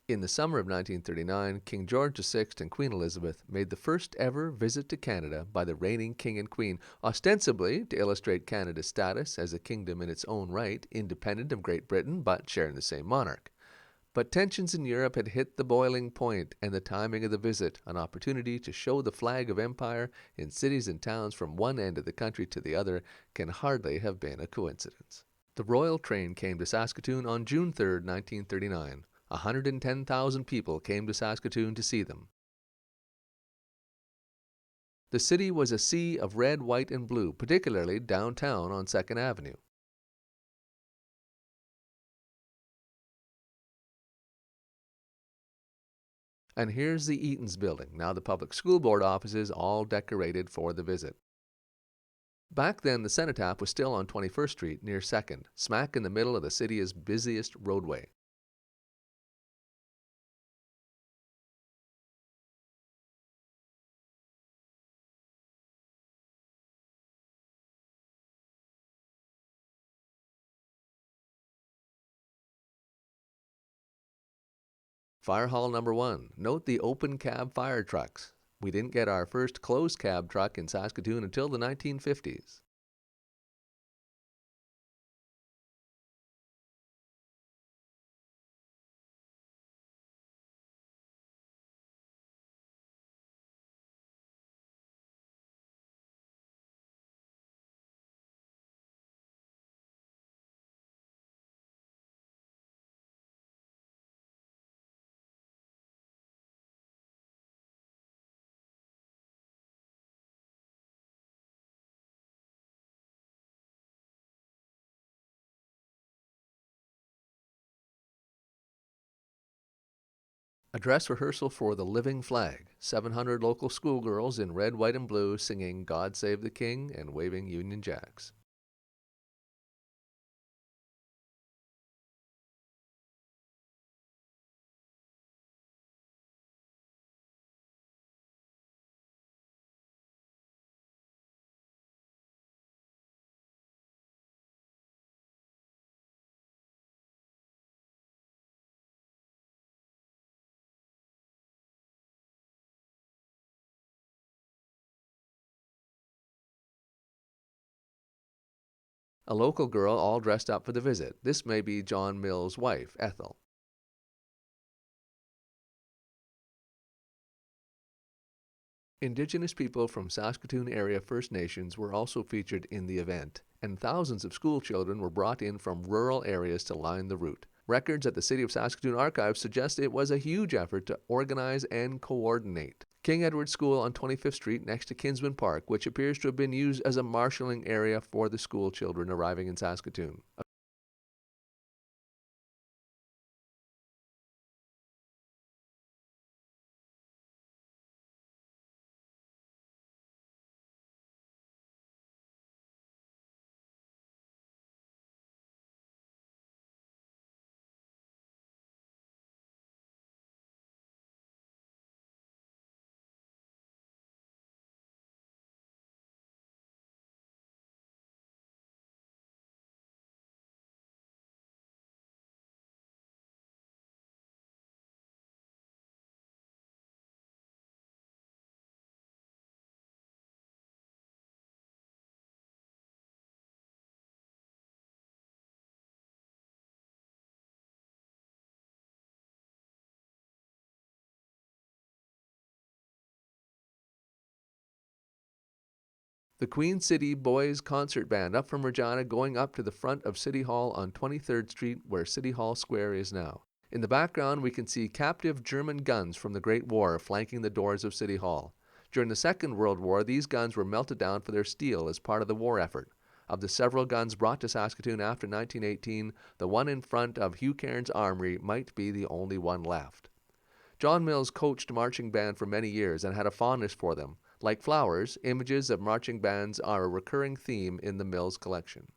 In the summer of 1939, King George VI and Queen Elizabeth made the first ever visit to Canada by the reigning King and Queen, ostensibly to illustrate Canada's status as a kingdom in its own right, independent of Great Britain but sharing the same monarch. But tensions in Europe had hit the boiling point, and the timing of the visit, an opportunity to show the flag of empire in cities and towns from one end of the country to the other, can hardly have been a coincidence. The royal train came to Saskatoon on June 3, 1939. 110,000 people came to Saskatoon to see them. The city was a sea of red, white, and blue, particularly downtown on 2nd Avenue. And here's the Eaton's building, now the public school board offices, all decorated for the visit. Back then, the cenotaph was still on 21st Street near 2nd, smack in the middle of the city's busiest roadway. Fire hall number 1. Note the open cab fire trucks. We didn't get our first closed cab truck in Saskatoon until the 1950s. A dress rehearsal for the Living Flag. 700 local schoolgirls in red, white, and blue singing God Save the King and waving Union Jacks. A local girl all dressed up for the visit. This may be John Mills' wife, Ethel. Indigenous people from Saskatoon area First Nations were also featured in the event, and thousands of school children were brought in from rural areas to line the route. Records at the City of Saskatoon Archives suggest it was a huge effort to organize and coordinate. King Edward School on 25th Street next to Kinsman Park, which appears to have been used as a marshalling area for the school children arriving in Saskatoon. The Queen City Boys Concert Band up from Regina going up to the front of City Hall on 23rd Street where City Hall Square is now. In the background we can see captive German guns from the Great War flanking the doors of City Hall. During the Second World War, these guns were melted down for their steel as part of the war effort. Of the several guns brought to Saskatoon after 1918, the one in front of Hugh Cairns Armory might be the only one left. John Mills coached marching band for many years and had a fondness for them. Like flowers, images of marching bands are a recurring theme in the Mills collection.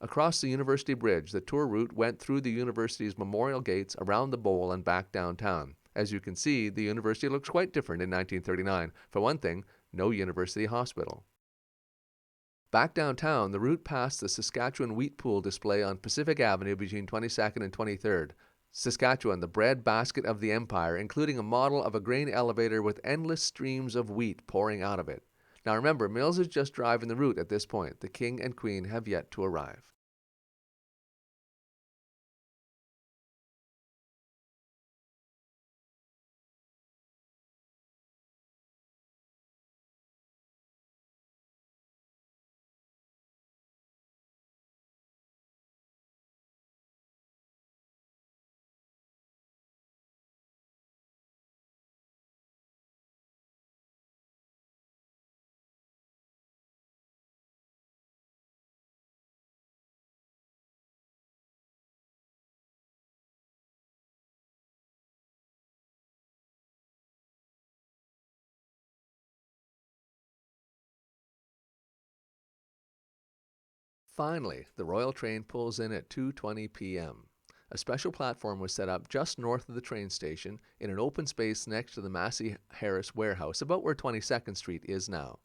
Across the University Bridge, the tour route went through the university's memorial gates, around the bowl, and back downtown. As you can see, the university looks quite different in 1939. For one thing, no university hospital. Back downtown, the route passed the Saskatchewan wheat pool display on Pacific Avenue between 22nd and 23rd. Saskatchewan, the bread basket of the empire, including a model of a grain elevator with endless streams of wheat pouring out of it. Now remember, Mills is just driving the route at this point. The King and Queen have yet to arrive. Finally, the royal train pulls in at 2:20 p.m. A special platform was set up just north of the train station in an open space next to the Massey Harris warehouse, about where 22nd Street is now.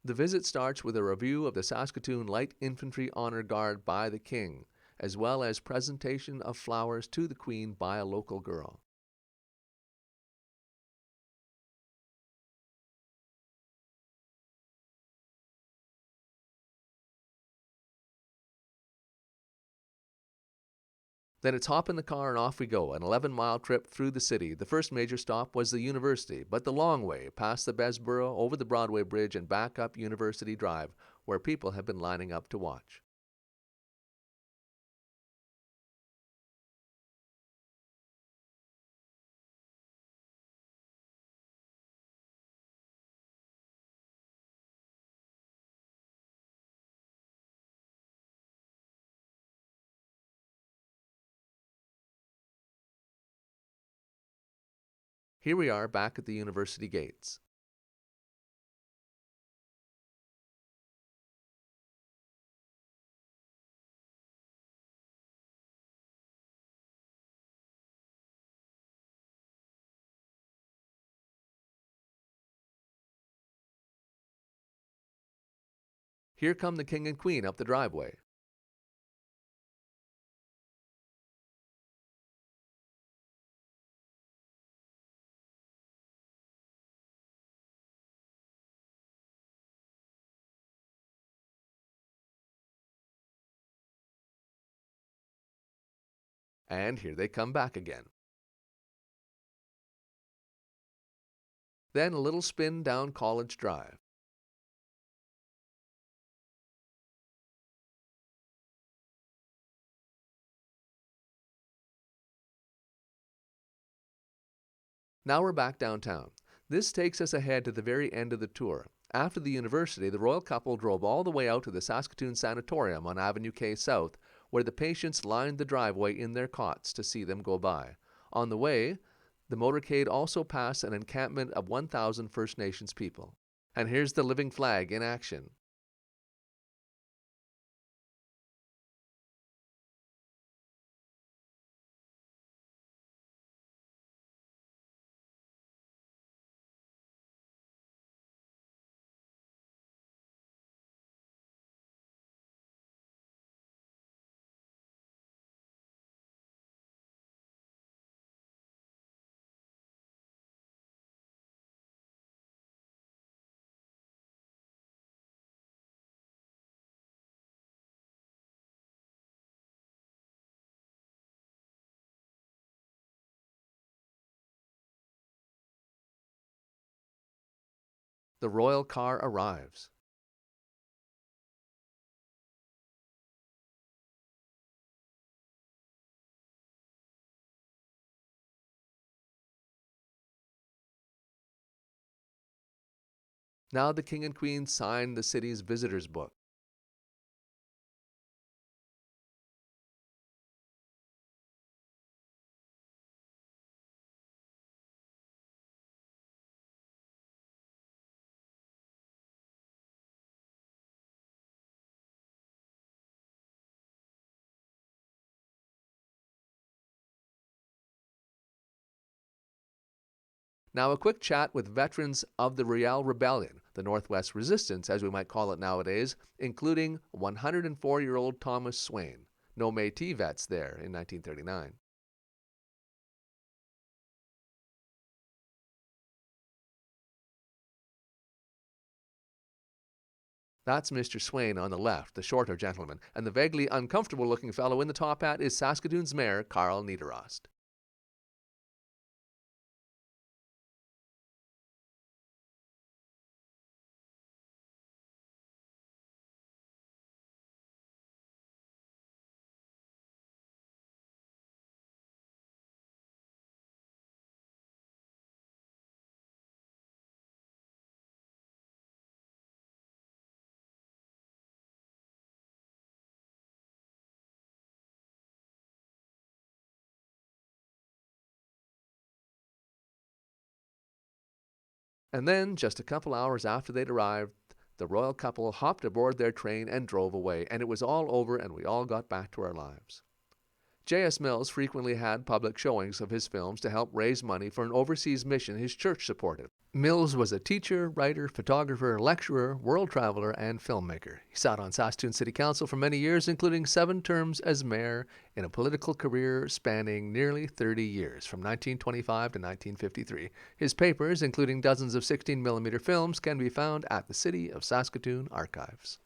The visit starts with a review of the Saskatoon Light Infantry Honor Guard by the King, as well as presentation of flowers to the Queen by a local girl. Then it's hop in the car and off we go, an 11-mile trip through the city. The first major stop was the university, but the long way, past the Besborough, over the Broadway Bridge, and back up University Drive, where people have been lining up to watch. Here we are back at the university gates. Here come the King and Queen up the driveway. And here they come back again. Then a little spin down College Drive. Now we're back downtown. This takes us ahead to the very end of the tour. After the university, the royal couple drove all the way out to the Saskatoon Sanatorium on Avenue K South, where the patients lined the driveway in their cots to see them go by. On the way, the motorcade also passed an encampment of 1,000 First Nations people. And here's the living flag in action. The royal car arrives. Now the King and Queen signed the city's visitors book. Now, a quick chat with veterans of the Riel Rebellion, the Northwest Resistance as we might call it nowadays, including 104-year-old Thomas Swain. No Métis vets there in 1939. That's Mr. Swain on the left, the shorter gentleman, and the vaguely uncomfortable-looking fellow in the top hat is Saskatoon's Mayor, Carl Niederost. And then, just a couple hours after they'd arrived, the royal couple hopped aboard their train and drove away, and it was all over and we all got back to our lives. J.S. Mills frequently had public showings of his films to help raise money for an overseas mission his church supported. Mills was a teacher, writer, photographer, lecturer, world traveler, and filmmaker. He sat on Saskatoon City Council for many years, including 7 terms as mayor in a political career spanning nearly 30 years, from 1925 to 1953. His papers, including dozens of 16mm films, can be found at the City of Saskatoon Archives.